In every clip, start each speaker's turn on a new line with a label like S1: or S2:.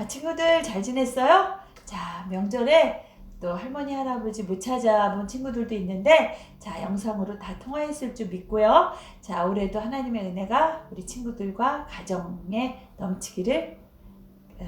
S1: 친구들 잘 지냈어요? 자, 명절에 또 할머니, 할아버지 못 찾아본 친구들도 있는데, 자, 영상으로 다 통화했을 줄 믿고요. 자, 올해도 하나님의 은혜가 우리 친구들과 가정에 넘치기를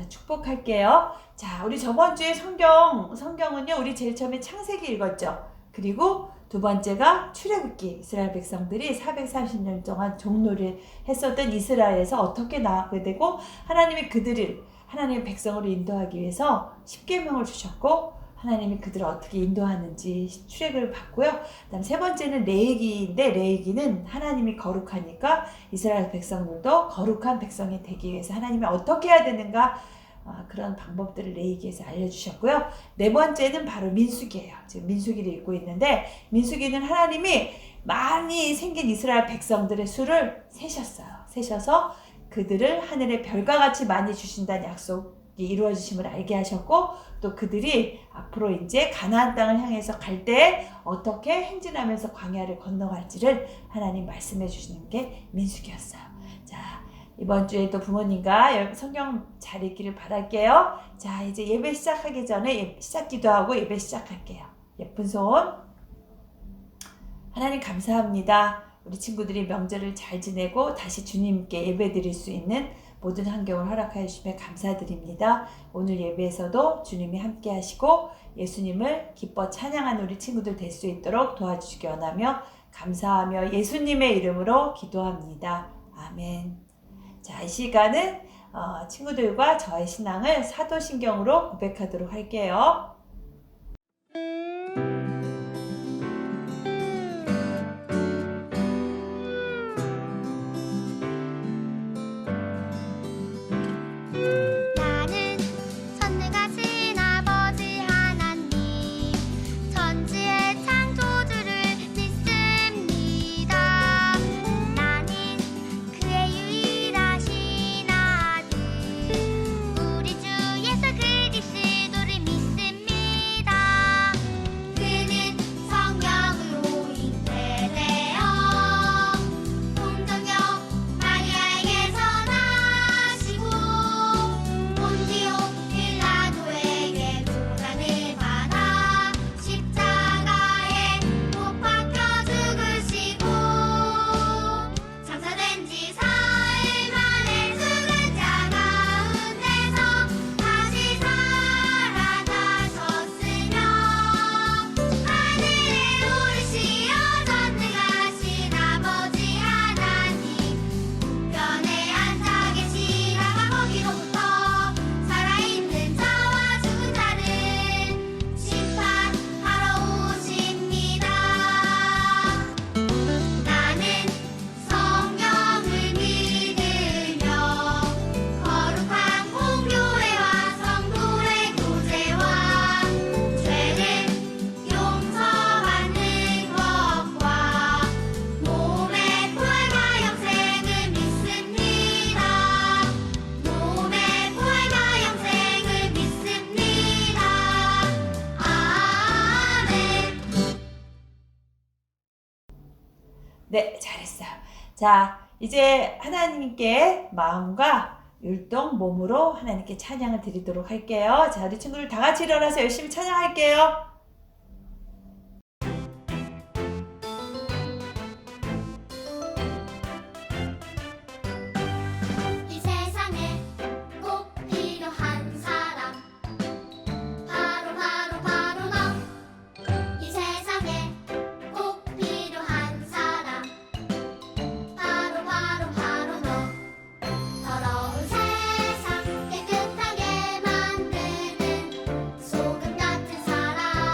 S1: 축복할게요. 자, 우리 저번 주에 성경은요, 우리 제일 처음에 창세기 읽었죠. 그리고 두 번째가 출애굽기, 이스라엘 백성들이 430년 동안 종노를 했었던 이스라엘에서 어떻게 나가게 되고, 하나님이 그들을 하나님의 백성으로 인도하기 위해서 십계명을 주셨고, 하나님이 그들을 어떻게 인도하는지 출애굽을 봤고요. 그다음 세 번째는 레위기인데, 레위기는 하나님이 거룩하니까 이스라엘 백성들도 거룩한 백성이 되기 위해서 하나님이 어떻게 해야 되는가, 그런 방법들을 레위기에서 알려주셨고요. 네 번째는 바로 민수기예요. 지금 민수기를 읽고 있는데, 민수기는 하나님이 많이 생긴 이스라엘 백성들의 수를 세셔서 그들을 하늘의 별과 같이 많이 주신다는 약속이 이루어지심을 알게 하셨고, 또 그들이 앞으로 이제 가나안 땅을 향해서 갈 때 어떻게 행진하면서 광야를 건너갈지를 하나님 말씀해 주시는 게 민수기였어요. 자, 이번 주에도 부모님과 성경 잘 읽기를 바랄게요. 자, 이제 예배 시작하기 전에 시작 기도하고 예배 시작할게요. 예쁜 손. 하나님 감사합니다. 우리 친구들이 명절을 잘 지내고 다시 주님께 예배 드릴 수 있는 모든 환경을 허락하여 주시며 감사드립니다. 오늘 예배에서도 주님이 함께 하시고 예수님을 기뻐 찬양하는 우리 친구들 될 수 있도록 도와주시기 원하며 감사하며 예수님의 이름으로 기도합니다. 아멘. 자, 이 시간은 친구들과 저의 신앙을 사도신경으로 고백하도록 할게요. 네, 잘했어요. 자, 이제 하나님께 마음과 율동, 몸으로 하나님께 찬양을 드리도록 할게요. 자, 우리 친구들 다 같이 일어나서 열심히 찬양할게요.
S2: 더러운 세상 깨끗하게 만드는 소금 같은 사랑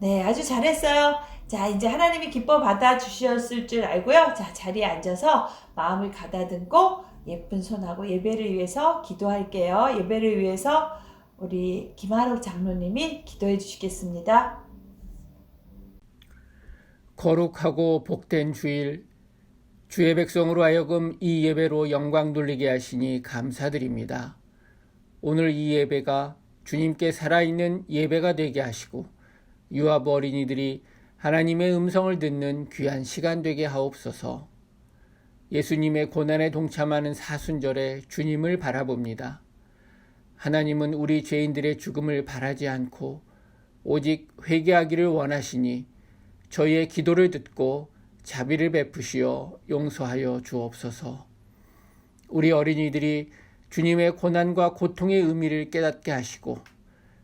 S1: 네, 아주 잘했어요. 자, 이제 하나님이 기뻐 받아주셨을 줄 알고요. 자, 자리에 앉아서 마음을 가다듬고 예쁜 손하고 예배를 위해서 기도할게요. 예배를 위해서 우리 김하록 장로님이 기도해 주시겠습니다.
S2: 거룩하고 복된 주일, 주의 백성으로 하여금 이 예배로 영광 돌리게 하시니 감사드립니다. 오늘 이 예배가 주님께 살아있는 예배가 되게 하시고 유아부 어린이들이 하나님의 음성을 듣는 귀한 시간 되게 하옵소서. 예수님의 고난에 동참하는 사순절에 주님을 바라봅니다. 하나님은 우리 죄인들의 죽음을 바라지 않고 오직 회개하기를 원하시니 저희의 기도를 듣고 자비를 베푸시어 용서하여 주옵소서. 우리 어린이들이 주님의 고난과 고통의 의미를 깨닫게 하시고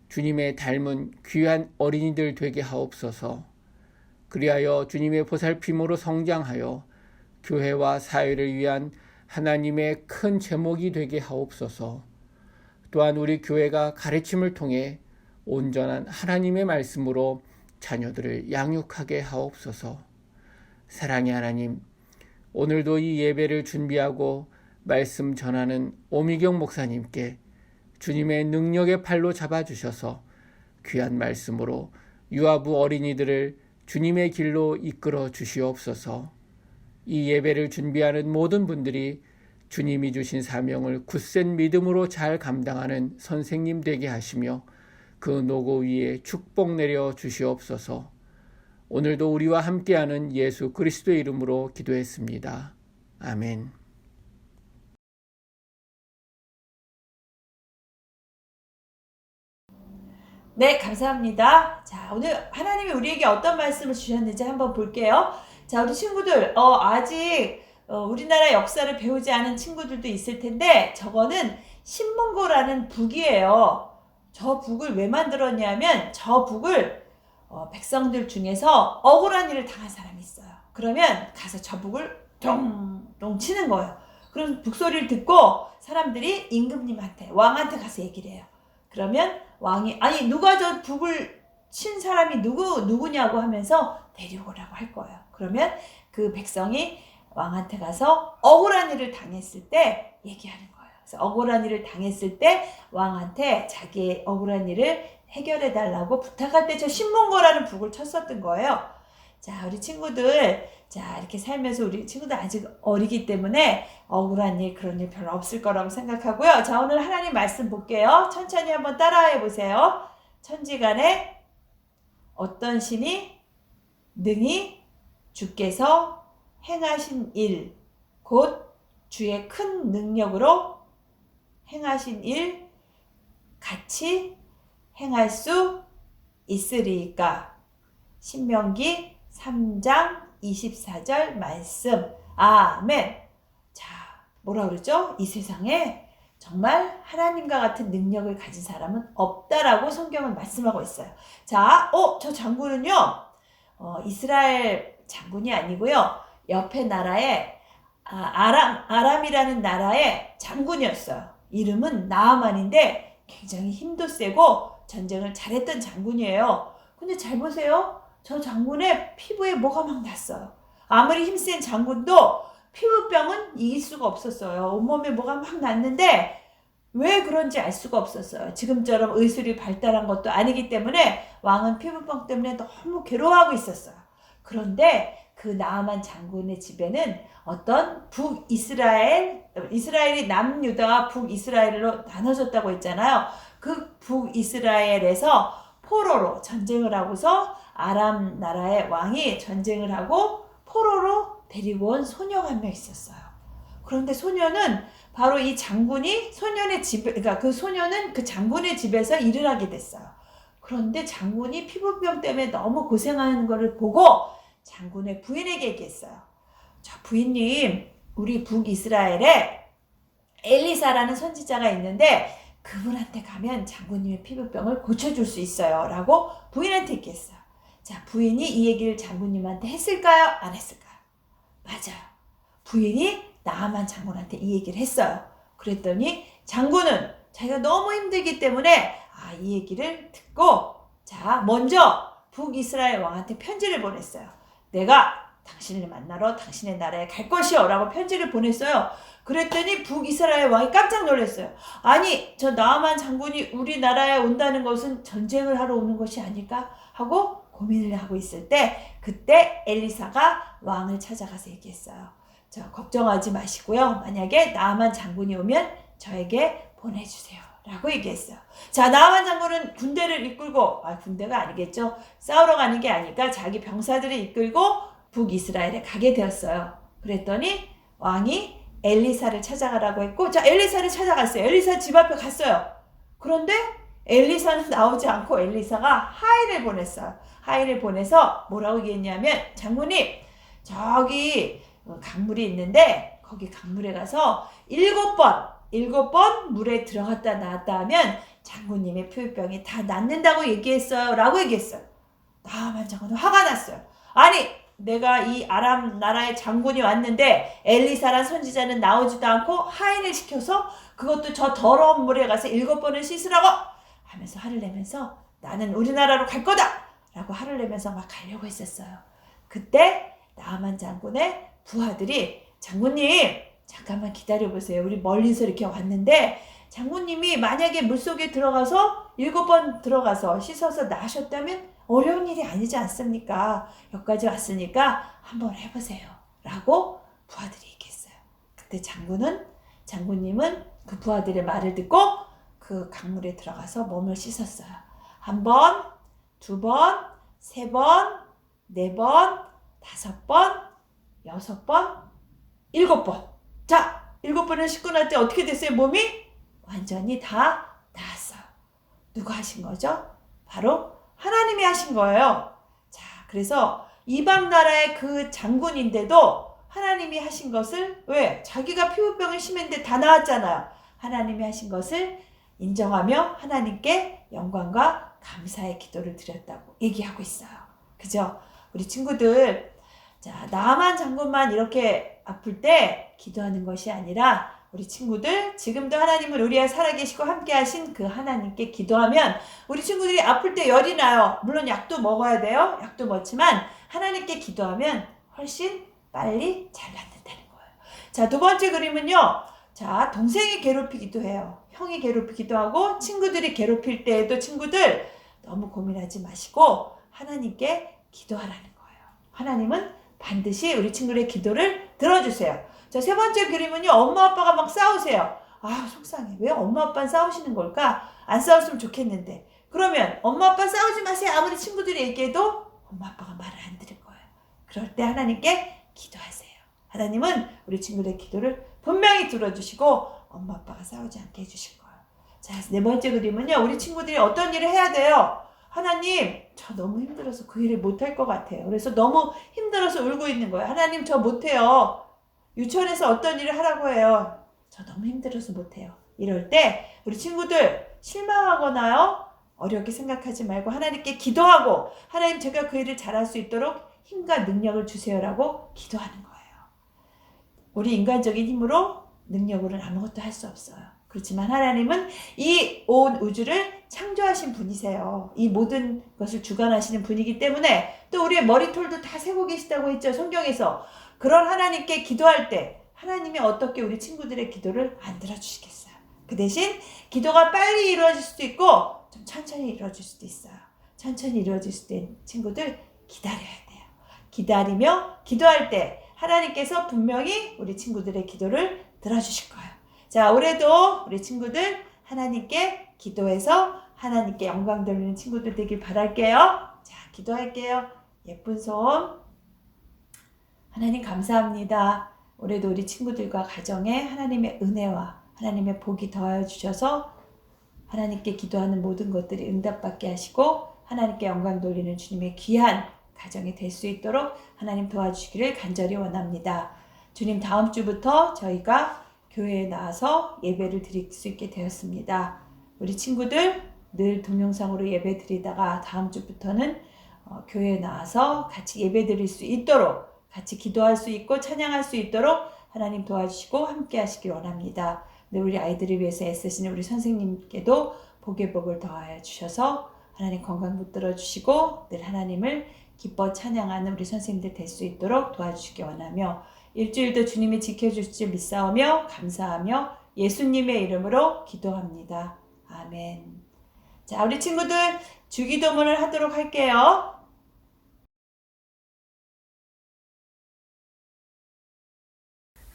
S2: 주님의 닮은 귀한 어린이들 되게 하옵소서. 그리하여 주님의 보살핌으로 성장하여 교회와 사회를 위한 하나님의 큰 제목이 되게 하옵소서. 또한 우리 교회가 가르침을 통해 온전한 하나님의 말씀으로 자녀들을 양육하게 하옵소서. 사랑의 하나님, 오늘도 이 예배를 준비하고 말씀 전하는 오미경 목사님께 주님의 능력의 팔로 잡아주셔서 귀한 말씀으로 유아부 어린이들을 주님의 길로 이끌어 주시옵소서. 이 예배를 준비하는 모든 분들이 주님이 주신 사명을 굳센 믿음으로 잘 감당하는 선생님 되게 하시며 그 노고 위에 축복 내려 주시옵소서. 오늘도 우리와 함께하는 예수 그리스도의 이름으로 기도했습니다. 아멘.
S1: 네, 감사합니다. 자, 오늘 하나님이 우리에게 어떤 말씀을 주셨는지 한번 볼게요. 자, 우리 친구들, 아직 우리나라 역사를 배우지 않은 친구들도 있을 텐데, 저거는 신문고라는 북이에요. 저 북을 왜 만들었냐면, 저 북을 백성들 중에서 억울한 일을 당한 사람이 있어요. 그러면 가서 저 북을 똥똥 치는 거예요. 그럼 북소리를 듣고 사람들이 임금님한테, 왕한테 가서 얘기를 해요. 그러면 왕이, 아니 누가 저 북을 친 사람이 누구냐고 하면서 데려오라고 할 거예요. 그러면 그 백성이 왕한테 가서 억울한 일을 당했을 때 얘기하는 거예요. 그래서 억울한 일을 당했을 때 왕한테 자기의 억울한 일을 해결해 달라고 부탁할 때 저 신문고라는 북을 쳤었던 거예요. 자, 우리 친구들, 자, 이렇게 살면서 우리 친구들 아직 어리기 때문에 억울한 일, 그런 일 별로 없을 거라고 생각하고요. 자, 오늘 하나님 말씀 볼게요. 천천히 한번 따라해 보세요. 천지간에 어떤 신이 능히 주께서 행하신 일, 곧 주의 큰 능력으로 행하신 일 같이 행할 수 있으리까. 신명기 3장 24절 말씀. 아멘. 자, 뭐라 그러죠? 이 세상에 정말 하나님과 같은 능력을 가진 사람은 없다라고 성경은 말씀하고 있어요. 자, 저 장군은요, 이스라엘 장군이 아니고요, 옆에 나라의 아람이라는 나라의 장군이었어요. 이름은 나아만인데 굉장히 힘도 세고 전쟁을 잘했던 장군이에요. 근데 잘 보세요. 저 장군의 피부에 뭐가 막 났어요. 아무리 힘센 장군도 피부병은 이길 수가 없었어요. 온몸에 뭐가 막 났는데 왜 그런지 알 수가 없었어요. 지금처럼 의술이 발달한 것도 아니기 때문에 왕은 피부병 때문에 너무 괴로워하고 있었어요. 그런데 그 나아만 장군의 집에는 어떤 이스라엘이 남유다와 북이스라엘로 나눠졌다고 했잖아요. 그 북이스라엘에서 포로로 전쟁을 하고서 아람 나라의 왕이 전쟁을 하고 포로로 데리고 온 소녀가 한 명 있었어요. 그런데 소녀는 바로 이 장군이 소년의 집에, 그러니까 그 소녀는 그 장군의 집에서 일을 하게 됐어요. 그런데 장군이 피부병 때문에 너무 고생하는 것을 보고 장군의 부인에게 얘기했어요. 자, 부인님, 우리 북이스라엘에 엘리사라는 선지자가 있는데 그분한테 가면 장군님의 피부병을 고쳐줄 수 있어요. 라고 부인한테 얘기했어요. 자, 부인이 이 얘기를 장군님한테 했을까요? 안 했을까요? 맞아요. 부인이 나아만 장군한테 이 얘기를 했어요. 그랬더니 장군은 자기가 너무 힘들기 때문에 이 얘기를 듣고, 자, 먼저 북이스라엘 왕한테 편지를 보냈어요. 내가 당신을 만나러 당신의 나라에 갈 것이요 라고 편지를 보냈어요. 그랬더니 북이스라엘 왕이 깜짝 놀랐어요. 아니, 저 나아만 장군이 우리나라에 온다는 것은 전쟁을 하러 오는 것이 아닐까 하고 고민을 하고 있을 때, 그때 엘리사가 왕을 찾아가서 얘기했어요. 저 걱정하지 마시고요, 만약에 나아만 장군이 오면 저에게 보내주세요 라고 얘기했어요. 자, 나아만 장군은 군대를 이끌고, 군대가 아니겠죠, 싸우러 가는 게 아니까 자기 병사들을 이끌고 북이스라엘에 가게 되었어요. 그랬더니 왕이 엘리사를 찾아가라고 했고, 자, 엘리사를 찾아갔어요. 엘리사 집 앞에 갔어요. 그런데 엘리사는 나오지 않고 엘리사가 하인을 보냈어요. 하인을 보내서 뭐라고 얘기했냐면, 장군님, 저기 강물이 있는데 거기 강물에 가서 7번 물에 들어갔다 나왔다 하면 장군님의 피부병이 다 낫는다고 얘기했어요 라고 얘기했어요. 나아만 장군은 화가 났어요. 아니, 내가 이 아람 나라의 장군이 왔는데 엘리사란 선지자는 나오지도 않고 하인을 시켜서 그것도 저 더러운 물에 가서 7번을 씻으라고 하면서 화를 내면서 나는 우리나라로 갈 거다 라고 화를 내면서 막 가려고 했었어요. 그때 나아만 장군의 부하들이, 장군님 잠깐만 기다려보세요. 우리 멀리서 이렇게 왔는데 장군님이 만약에 물속에 들어가서 7번 들어가서 씻어서 나으셨다면 어려운 일이 아니지 않습니까? 여기까지 왔으니까 한번 해보세요 라고 부하들이 얘기했어요. 그때 장군님은 그 부하들의 말을 듣고 그 강물에 들어가서 몸을 씻었어요. 1번, 2번, 3번, 4번, 5번, 6번, 7번. 자, 7번을 씻고 날 때 어떻게 됐어요? 몸이 완전히 다 나았어요. 누가 하신 거죠? 바로 하나님이 하신 거예요. 자, 그래서 이방 나라의 그 장군인데도 하나님이 하신 것을, 왜? 자기가 피부병이 심했는데 다 나았잖아요. 하나님이 하신 것을 인정하며 하나님께 영광과 감사의 기도를 드렸다고 얘기하고 있어요. 그죠? 우리 친구들, 자, 나아만 장군만 이렇게 아플 때 기도하는 것이 아니라 우리 친구들, 지금도 하나님은 우리와 살아계시고 함께 하신 그 하나님께 기도하면 우리 친구들이 아플 때 열이 나요. 물론 약도 먹어야 돼요. 약도 먹지만 하나님께 기도하면 훨씬 빨리 잘 낫는다는 거예요. 자, 2번째 그림은요. 자, 동생이 괴롭히기도 해요. 형이 괴롭히기도 하고 친구들이 괴롭힐 때에도 친구들 너무 고민하지 마시고 하나님께 기도하라는 거예요. 하나님은 반드시 우리 친구의 기도를 들어주세요. 자, 3번째 그림은요. 엄마 아빠가 막 싸우세요. 속상해. 왜 엄마 아빠는 싸우시는 걸까? 안 싸웠으면 좋겠는데. 그러면 엄마 아빠 싸우지 마세요. 아무리 친구들이 얘기해도 엄마 아빠가 말을 안 들을 거예요. 그럴 때 하나님께 기도하세요. 하나님은 우리 친구의 기도를 분명히 들어주시고 엄마 아빠가 싸우지 않게 해주실 거예요. 자, 4번째 그림은요. 우리 친구들이 어떤 일을 해야 돼요? 하나님, 저 너무 힘들어서 그 일을 못할 것 같아요. 그래서 너무 힘들어서 울고 있는 거예요. 하나님, 저 못해요. 유치원에서 어떤 일을 하라고 해요. 저 너무 힘들어서 못해요. 이럴 때 우리 친구들 실망하거나요, 어렵게 생각하지 말고 하나님께 기도하고, 하나님, 제가 그 일을 잘할 수 있도록 힘과 능력을 주세요라고 기도하는 거예요. 우리 인간적인 힘으로, 능력으로는 아무것도 할 수 없어요. 그렇지만 하나님은 이 온 우주를 창조하신 분이세요. 이 모든 것을 주관하시는 분이기 때문에, 또 우리의 머리털도 다 세고 계시다고 했죠, 성경에서. 그런 하나님께 기도할 때 하나님이 어떻게 우리 친구들의 기도를 안 들어주시겠어요? 그 대신 기도가 빨리 이루어질 수도 있고 좀 천천히 이루어질 수도 있어요. 천천히 이루어질 수도 있는 친구들 기다려야 돼요. 기다리며 기도할 때 하나님께서 분명히 우리 친구들의 기도를 들어주실 거예요. 자, 올해도 우리 친구들 하나님께 기도해서 하나님께 영광 돌리는 친구들 되길 바랄게요. 자, 기도할게요. 예쁜 손. 하나님 감사합니다. 올해도 우리 친구들과 가정에 하나님의 은혜와 하나님의 복이 더하여 주셔서 하나님께 기도하는 모든 것들이 응답받게 하시고 하나님께 영광 돌리는 주님의 귀한 가정이 될 수 있도록 하나님 도와주시기를 간절히 원합니다. 주님, 다음 주부터 저희가 교회에 나와서 예배를 드릴 수 있게 되었습니다. 우리 친구들 늘 동영상으로 예배 드리다가 다음 주부터는 교회에 나와서 같이 예배 드릴 수 있도록, 같이 기도할 수 있고 찬양할 수 있도록 하나님 도와주시고 함께 하시길 원합니다. 늘 우리 아이들을 위해서 애쓰시는 우리 선생님께도 복의 복을 더하여 주셔서 하나님 건강 붙들어 주시고 늘 하나님을 기뻐 찬양하는 우리 선생님들 될 수 있도록 도와주시기 원하며 일주일도 주님이 지켜주실 줄 믿사오며 감사하며 예수님의 이름으로 기도합니다. 아멘. 자, 우리 친구들 주기도문을 하도록 할게요.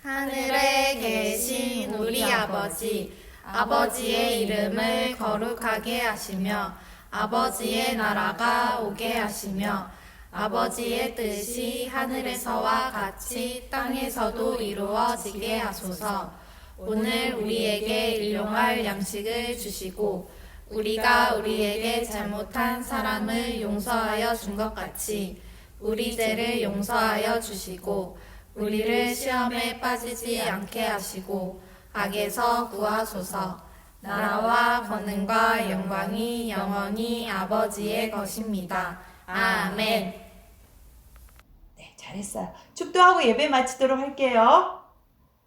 S3: 하늘에 계신 우리 아버지, 아버지의 이름을 거룩하게 하시며 아버지의 나라가 오게 하시며 아버지의 뜻이 하늘에서와 같이 땅에서도 이루어지게 하소서. 오늘 우리에게 일용할 양식을 주시고 우리가 우리에게 잘못한 사람을 용서하여 준 것 같이 우리 죄를 용서하여 주시고 우리를 시험에 빠지지 않게 하시고 악에서 구하소서. 나라와 권능과 영광이 영원히 아버지의 것입니다. 아멘.
S1: 네, 잘했어요. 축도하고 예배 마치도록 할게요.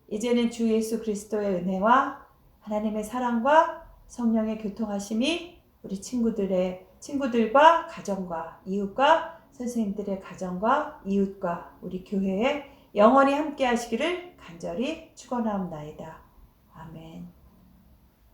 S1: 이제는 주 예수 그리스도의 은혜와 하나님의 사랑과 성령의 교통하심이 우리 친구들과 가정과 이웃과 선생님들의 가정과 이웃과 우리 교회에 영원히 함께 하시기를 간절히 축원하옵나이다. 아멘.